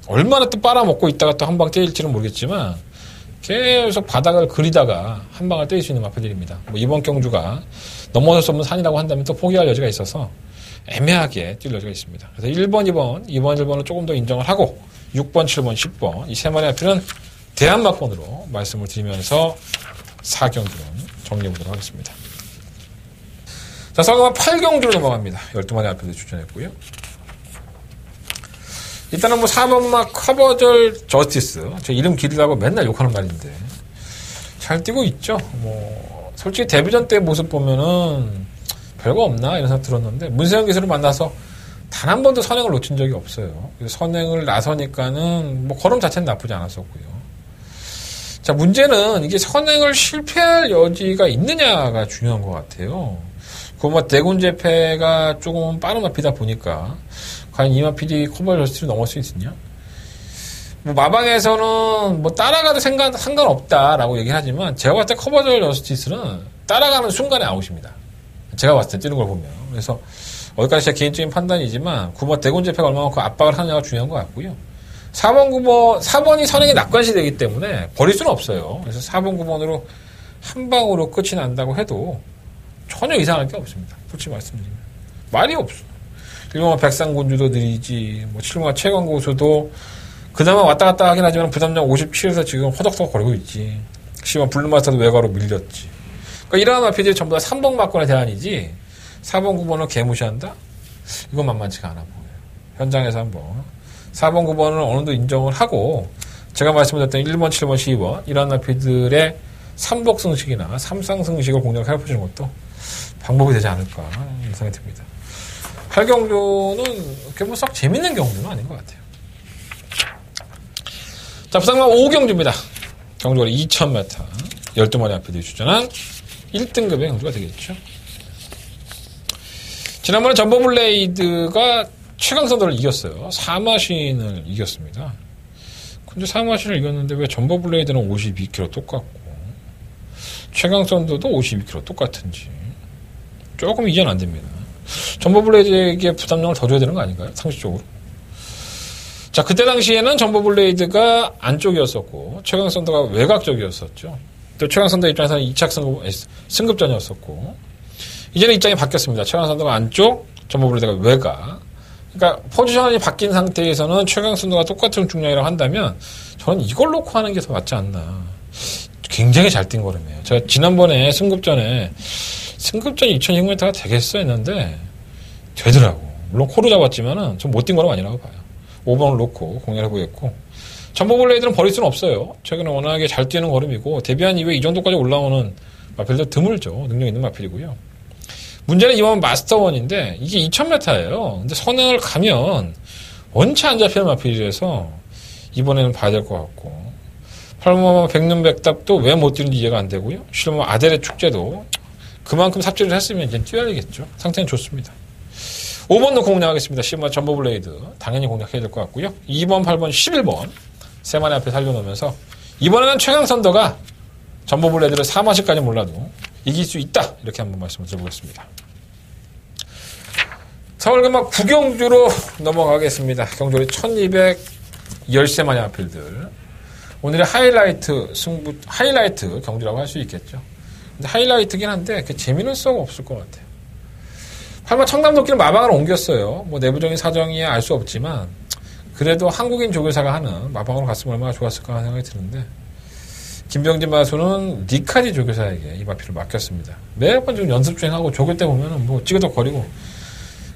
Speaker 3: 얼마나 또 빨아먹고 있다가 또 한 방 때릴지는 모르겠지만 계속 바닥을 그리다가 한 방을 때릴 수 있는 마필들입니다. 뭐 이번 경주가 넘어설 수 없는 산이라고 한다면 또 포기할 여지가 있어서 애매하게 뛸 여지가 있습니다. 그래서 1번, 2번, 1번을 조금 더 인정을 하고 6번, 7번, 10번 이 세 마리 마필은 대한막번으로 말씀을 드리면서 4경주는 정리해보도록 하겠습니다. 자, 서강만 8경주로 넘어갑니다. 12마리 마필들 추천했고요. 일단은 뭐 4번막 커버절 저스티스. 제 이름 길이라고 맨날 욕하는 말인데. 잘 뛰고 있죠. 뭐, 솔직히 데뷔전 때 모습 보면은 별거 없나? 이런 생각 들었는데, 문세영 기수를 만나서 단 한 번도 선행을 놓친 적이 없어요. 그래서 선행을 나서니까는 뭐 걸음 자체는 나쁘지 않았었고요. 자, 문제는 이게 선행을 실패할 여지가 있느냐가 중요한 것 같아요. 그 뭐 대군제패가 조금 빠른 마피다 보니까 과연 이 마필이 커버 저스티스를 넘을 수 있느냐? 뭐 마방에서는 뭐 따라가도 상관없다라고 얘기를 하지만 제가 봤을 때 커버 저스티스는 따라가는 순간에 아웃입니다. 제가 봤을 때 뛰는 걸 보면. 그래서 어디까지 제 개인적인 판단이지만 9번 대군제패가 얼마만큼 압박을 하느냐가 중요한 것 같고요. 4번, 9번, 4번이 선행이 낙관시 되기 때문에 버릴 수는 없어요. 그래서 4번, 9번으로 한 방으로 끝이 난다고 해도 전혀 이상할 게 없습니다. 솔직히 말씀드리면. 말이 없어. 1번화 백상군주도 느리지, 뭐 7번화 최광고수도 그나마 왔다 갔다 하긴 하지만 부담량 57에서 지금 허덕허덕 거리고 있지. 10번 블루마스터도 외곽으로 밀렸지. 그러니까 이러한 마필들이 전부 다 3번 막권의 대안이지 4번, 9번을 개무시한다? 이건 만만치가 않아 보여요. 현장에서 한번 4번, 9번을 어느 정도 인정을 하고 제가 말씀드렸던 1번, 7번, 12번 이러한 마필들의 3복 승식이나 3상 승식을 공략을 해보시는 것도 방법이 되지 않을까 이런 생각이 듭니다. 8경주는 그렇게 뭐 썩 재밌는 경주는 아닌 것 같아요. 자, 부상만 5경주입니다. 경주가 2000m 12마리 앞에 추천한 1등급의 경주가 되겠죠. 지난번에 점버블레이드가 최강선도를 이겼어요. 사마신을 이겼습니다. 근데 사마신을 이겼는데 왜 점버블레이드는 52km 똑같고 최강선도도 52km 똑같은지 조금 이해는 안 됩니다. 점버블레이드에게 부담량을 더 줘야 되는 거 아닌가요? 상식적으로. 자, 그때 당시에는 점버블레이드가 안쪽이었었고 최강선도가 외곽 쪽이었었죠. 또 최강선도 입장에서는 2차 승급전이었었고 이제는 입장이 바뀌었습니다. 최강선도가 안쪽, 점버블레이드가 외곽. 그러니까 포지션이 바뀐 상태에서는 최강선도가 똑같은 중량이라고 한다면 저는 이걸 놓고 하는 게 더 맞지 않나. 굉장히 잘 뛴 걸음이에요. 제가 지난번에 승급전에 승급전 2,200m가 되겠어 했는데 되더라고. 물론 코로 잡았지만은 좀 못 뛴 거는 아니라고 봐요. 5번을 놓고 공략을 해보겠고, 전보블레이드는 버릴 수는 없어요. 최근에 워낙에 잘 뛰는 걸음이고 데뷔한 이후에 이 정도까지 올라오는 마필들 드물죠. 능력 있는 마필이고요. 문제는 이번 마스터1인데 이게 2,000m예요. 근데 선행을 가면 원체 안 잡히는 마필이라서 이번에는 봐야 될 것 같고, 8번 백눈백답도 왜 못 뛰는지 이해가 안 되고요. 실은 아델의 축제도 그만큼 삽질을 했으면 이제 뛰어야겠죠. 상태는 좋습니다. 5번도 공략하겠습니다. 시마 전보블레이드 당연히 공략해야 될 것 같고요. 2번, 8번, 11번 세 마리 앞에 살려놓으면서 이번에는 최강선더가 전보블레이드를 4마시까지 몰라도 이길 수 있다, 이렇게 한번 말씀을 드려보겠습니다. 서울금막 구경주로 넘어가겠습니다. 경주리 1213마리 앞필들. 오늘의 하이라이트 경주라고 할 수 있겠죠. 근데 하이라이트긴 한데 그 재미는 썩 없을 것 같아요. 8번 청담도끼는 마방을 옮겼어요. 뭐 내부적인 사정이 알 수 없지만 그래도 한국인 조교사가 하는 마방으로 갔으면 얼마나 좋았을까 하는 생각이 드는데, 김병진 마수는 니카디 조교사에게 이 마필을 맡겼습니다. 매번 좀 연습 중하고 조교 때 보면은 뭐 찌그덕거리고,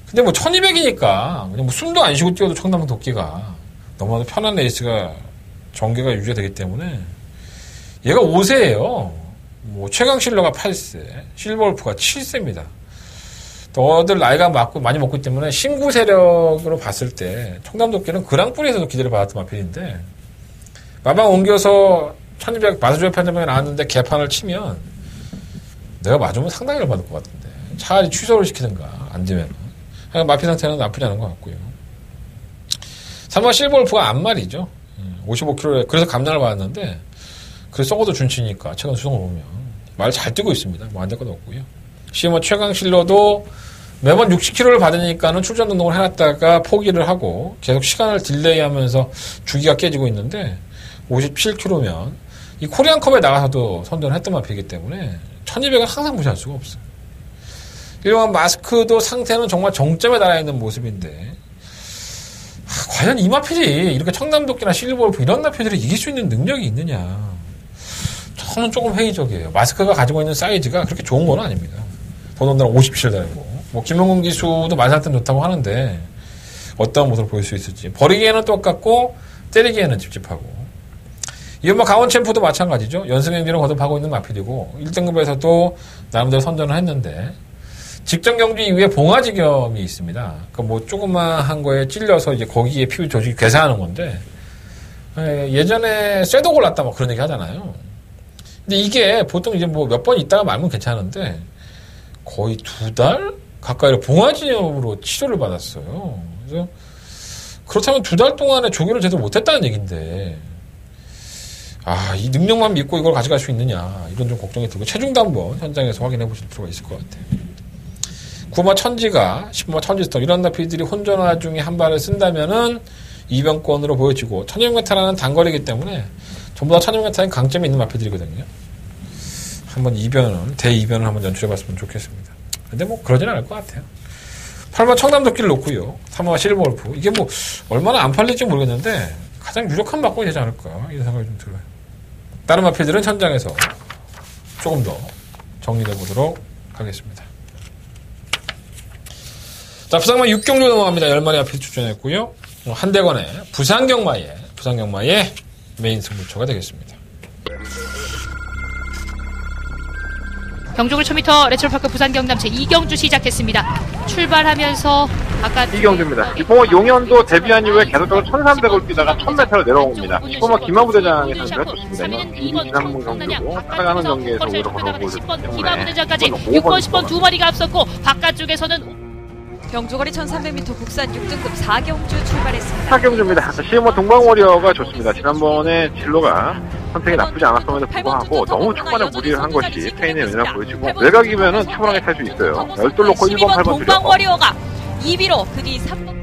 Speaker 3: 근데 뭐 1200이니까 그냥 뭐 숨도 안 쉬고 뛰어도 청담도 도끼가 너무나도 편한 레이스가 전개가 유지가 되기 때문에 얘가 5세예요. 뭐 최강실러가 8세, 실버울프가 7세입니다. 너들 나이가 많이 먹기 때문에 신구 세력으로 봤을 때 청담도끼는 그랑프리에서도 기대를 받았던 마필인데, 마방 옮겨서 1200 마수조의 편점에 나왔는데 개판을 치면 내가 맞으면 상당히 열받을 것 같은데, 차라리 취소를 시키든가 안 되면. 마필 상태는 나쁘지 않은 것 같고요. 3번 실버울프가 안말이죠. 55kg에 그래서 감량을 받았는데, 그래서 썩어도 준치니까 최근 수성을 보면 말 잘 뛰고 있습니다. 뭐 안 될 것도 없고요. 시머 최강실러도 매번 60kg를 받으니까는 출전 운동을 해놨다가 포기를 하고 계속 시간을 딜레이하면서 주기가 깨지고 있는데, 57kg면 이 코리안컵에 나가서도 선전을 했던 마필이기 때문에 1200은 항상 무시할 수가 없어요. 일반 마스크도 상태는 정말 정점에 달아있는 모습인데, 과연 이 마필이 이렇게 청담도끼나 실버울프 이런 마필들이 이길 수 있는 능력이 있느냐, 저는 조금 회의적이에요. 마스크가 가지고 있는 사이즈가 그렇게 좋은 건 아닙니다. 더군다나 57 달고, 뭐 김용근 기수도 말 상태는 좋다고 하는데 어떤 모습을 보일 수 있을지, 버리기에는 똑같고 때리기에는 찝찝하고. 이번 강원 챔프도 마찬가지죠. 연승 행진을 거듭하고 있는 마필이고 1등급에서도 나름대로 선전을 했는데, 직전 경주 이후에 봉화지겸이 있습니다. 그 뭐 조그마한 거에 찔려서 이제 거기에 피부 조직이 괴사하는 건데, 예전에 쇠도 골랐다 뭐 그런 얘기 하잖아요. 근데 이게 보통 이제 뭐 몇 번 있다가 말면 괜찮은데 거의 2달 가까이로 봉화지겸으로 치료를 받았어요. 그래서 그렇다면 2달 동안에 조교를 제대로 못했다는 얘기인데, 이 능력만 믿고 이걸 가져갈 수 있느냐, 이런 좀 걱정이 들고, 체중도 한번 현장에서 확인해 보실 필요가 있을 것 같아요. 9마 천지가, 10마 천지스터 이런 나피들이 혼전화 중에 한 발을 쓴다면은 이변권으로 보여지고, 1600m라는 단거리이기 때문에 전부 다 1600m엔 강점이 있는 마피들이거든요. 한번 대이변을 한번 연출해봤으면 좋겠습니다. 근데 뭐 그러진 않을 것 같아요. 8번 청담도끼를 놓고요. 3번 실버울프, 이게 뭐 얼마나 안 팔릴지 모르겠는데 가장 유력한 막공이 되지 않을까, 이런 생각이 좀 들어요. 다른 마필들은 현장에서 조금 더 정리해 보도록 하겠습니다. 자, 부산경마 6경주 넘어갑니다. 10마리 앞에 출전했고요. 한대건의 부산경마의 메인 승부처가 되겠습니다.
Speaker 4: 경주굴 1000m 레츠로파크 부산경남 제2경주 시작했습니다. 출발하면서 바깥
Speaker 1: 이경주입니다. 이포모 용현도 데뷔한 이후에 계속적으로 1300을 뛰다가 1000m로 내려옵니다. 이포모 김하부 대장의 선수가 좋습니다. 이건 지난번 경주고 따라가는 경기에서 오히려 걸어보여줬기 때문에
Speaker 4: 김하부 대장까지 6번, 10번 두 마리가 앞섰고, 바깥쪽에서는
Speaker 5: 경주거리 1300m 국산 6등급 4경주 출발했습니다.
Speaker 1: 4경주입니다. 시모 동방워리어가 좋습니다. 지난번에 진로가 선택이 나쁘지 않았음에도 불구하고 너무 초반에 무리를 한 것이 페인의 은혜라 보여지고, 외곽이면은 충분하게 탈 수 있어요. 12 놓고 1번, 8번 들여.
Speaker 5: 동방워리어가 2위로 그 뒤 3번.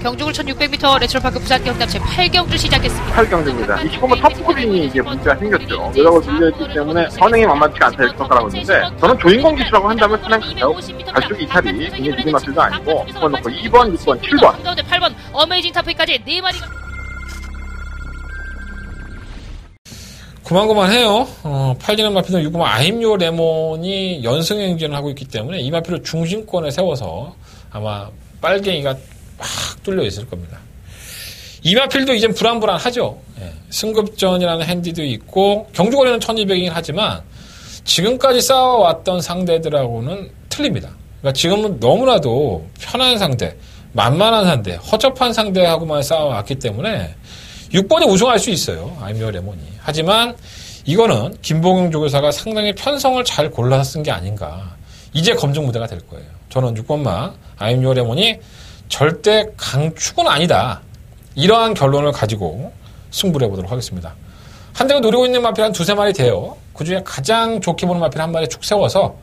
Speaker 4: 경주굴 1600m 레츠로파크 부산경남 제8경주 시작했습니다.
Speaker 1: 8경주입니다. 이 시범은 탑포진이 이게 문제가 생겼죠. 외곽을 밀려있기 때문에 선행이 만만치 않다 이렇게 평가하고 있는데, 저는 조인공 기수라고 한다면 선행 갈수록 이탈이 굉장히 느린 맛들도 아니고 10번 놓고 2번, 6번, 7번.
Speaker 4: 가운데 8번 어메이징 타프까지 4마리가.
Speaker 3: 그만해요. 팔리는 마필은 6번 아임요 레몬이 연승 행진을 하고 있기 때문에 이 마필을 중심권에 세워서 아마 빨갱이가 막 뚫려 있을 겁니다. 이 마필도 이젠 불안불안하죠. 예. 승급전이라는 핸디도 있고 경주거리는 1200이긴 하지만 지금까지 싸워왔던 상대들하고는 틀립니다. 그러니까 지금은 너무나도 편한 상대, 만만한 상대, 허접한 상대하고만 싸워왔기 때문에 6번이 우승할 수 있어요. 아임요 레몬이. 하지만 이거는 김봉용 조교사가 상당히 편성을 잘 골라서 쓴 게 아닌가. 이제 검증 무대가 될 거예요. 저는 6번마 아임요 레몬이 절대 강축은 아니다. 이러한 결론을 가지고 승부를 해보도록 하겠습니다. 한 대가 노리고 있는 마필 한 두세 마리 돼요. 그 중에 가장 좋게 보는 마필 한 마리 축 세워서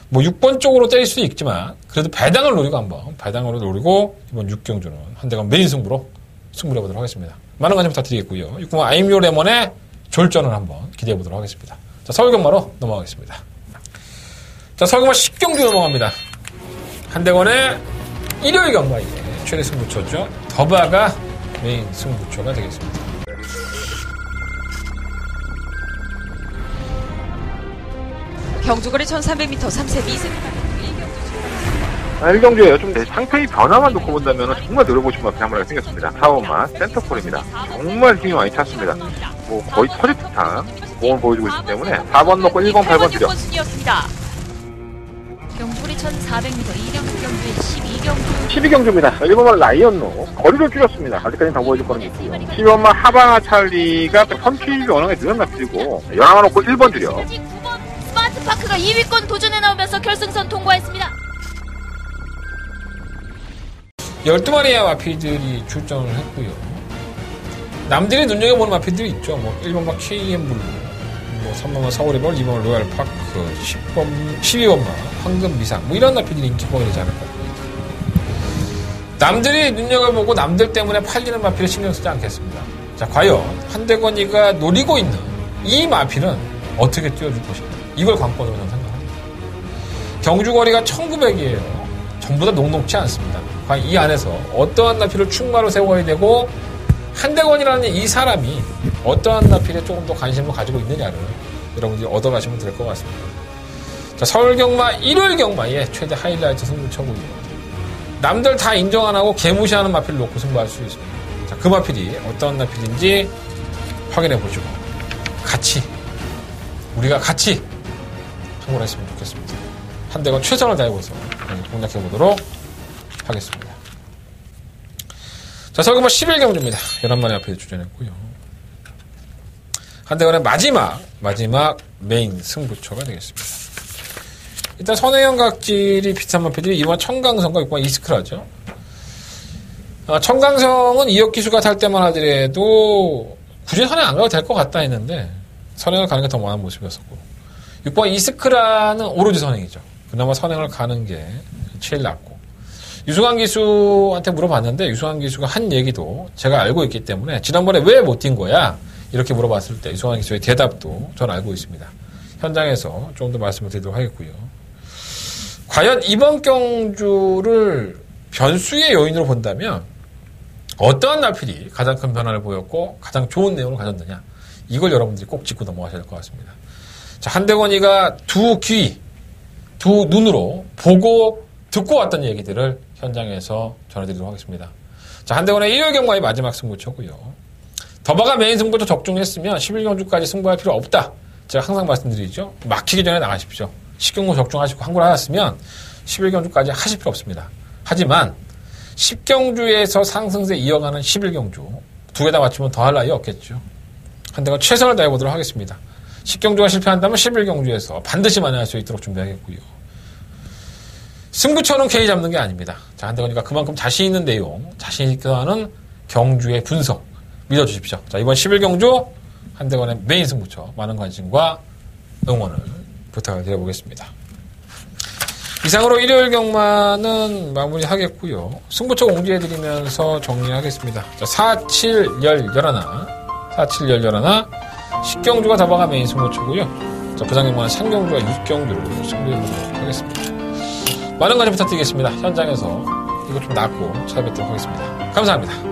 Speaker 3: 뭐 6번 쪽으로 때릴 수도 있지만 그래도 배당을 노리고 한번 배당으로 노리고 이번 6경주는 한 대가 메인 승부로 승부를 해보도록 하겠습니다. 많은 관심 부탁드리겠고요. 6번 아임요 레몬의 졸전을 한번 기대해 보도록 하겠습니다. 자, 서울경마로 넘어가겠습니다. 자, 서울경마 10경주 넘어갑니다. 한대건의 일요일 경마의 최대 승부처죠. 더바가 메인 승부처가 되겠습니다.
Speaker 5: 경주거리 1300m 3세 2승
Speaker 1: 1경주에요. 좀 상태의 변화만 놓고 본다면 정말 노려보신 마필 한 마리가 생겼습니다. 사원마 센터콜입니다. 정말 힘이 많이 찼습니다. 뭐 거의 터질 듯한 공을 보여주고 있기 때문에 4번 넣고 1번, 8번 드려.
Speaker 4: 경주거리 1400m 2경주 경주에 12경주
Speaker 1: 12경주입니다. 1번만 라이언로 거리를 줄였습니다. 아직까지는 더 보여줄 거는 있고요. 12번만 하바나 찰리가 선취율이 워낙에 느는 마필이고 11번 넣고 1번 드려.
Speaker 4: 9번 스마트파크가 2위권 도전에 나오면서 결승선 통과했습니다.
Speaker 3: 12마리의 마필들이 출전을 했고요. 남들이 눈여겨보는 마필들이 있죠. 뭐 1번마 KM블루, 뭐 3번마 서울의벌, 2번마 로얄파크, 12번마 황금미상, 뭐 이런 마필들이 인기가 되지 않을까. 남들이 눈여겨보고 남들 때문에 팔리는 마필을 신경 쓰지 않겠습니다. 자, 과연 한대건이가 노리고 있는 이 마필은 어떻게 뛰어줄 것인가. 이걸 관건으로 저는 생각합니다. 경주거리가 1900이에요. 전부 다 녹록치 않습니다. 과연 이 안에서 어떠한 나필을 충마로 세워야 되고 한대건이라는 이 사람이 어떠한 나필에 조금 더 관심을 가지고 있느냐를 여러분들이 얻어가시면 될 것 같습니다. 자, 서울경마 일요일 경마의 최대 하이라이트 승부처고요. 남들 다 인정 안 하고 개무시하는 마필을 놓고 승부할 수 있습니다. 자, 그 마필이 어떠한 나필인지 확인해 보시고 우리가 같이 한번 했으면 좋겠습니다. 한대건 최선을 다해보서 공략해 보도록 하겠습니다. 자, 서울경마 11경주입니다. 11마리 앞에 출전했고요. 한대건의 마지막 메인 승부처가 되겠습니다. 일단 선행형 각질이 비슷한 마필들이 이번 청강성과 6번 이스크라죠. 청강성은 이혁기수가 탈 때만 하더라도 굳이 선행 안 가도 될 것 같다 했는데 선행을 가는 게 더 많은 모습이었었고 6번 이스크라는 오로지 선행이죠. 그나마 선행을 가는 게 제일 낫고 유승환 기수한테 물어봤는데 유승환 기수가 한 얘기도 제가 알고 있기 때문에 지난번에 왜 못 뛴 거야? 이렇게 물어봤을 때 유승환 기수의 대답도 저는 알고 있습니다. 현장에서 좀 더 말씀을 드리도록 하겠고요. 과연 이번 경주를 변수의 요인으로 본다면 어떠한 나필이 가장 큰 변화를 보였고 가장 좋은 내용을 가졌느냐 이걸 여러분들이 꼭 짚고 넘어가셔야 될 것 같습니다. 자, 한대건이가 두 귀, 두 눈으로 보고 듣고 왔던 얘기들을 현장에서 전해드리도록 하겠습니다. 자, 한대건의 일요일 경마의 마지막 승부처고요. 더바가 메인 승부처 적중했으면 11경주까지 승부할 필요 없다. 제가 항상 말씀드리죠. 막히기 전에 나가십시오. 10경주 적중하시고 한골 하셨으면 11경주까지 하실 필요 없습니다. 하지만 10경주에서 상승세 이어가는 11경주 두 개 다 맞추면 더할 나위 없겠죠. 한대건 최선을 다해보도록 하겠습니다. 10경주가 실패한다면 11경주에서 반드시 만회할 수 있도록 준비하겠고요. 승부처는 K 잡는 게 아닙니다. 자, 한대건이가 그만큼 자신 있는 내용, 자신 있게 하는 경주의 분석 믿어주십시오. 자, 이번 11경주 한대건의 메인 승부처 많은 관심과 응원을 부탁을 드려보겠습니다. 이상으로 일요일 경마는 마무리하겠고요. 승부처 공지해드리면서 정리하겠습니다. 자, 4, 7, 10, 11 10경주가 더바가 메인 승부처고요. 자, 부상경마는 3경주와 6경주로 승부해보도록 하겠습니다. 많은 관심 부탁드리겠습니다. 현장에서 이것 좀 낫고 찾아뵙도록 하겠습니다. 감사합니다.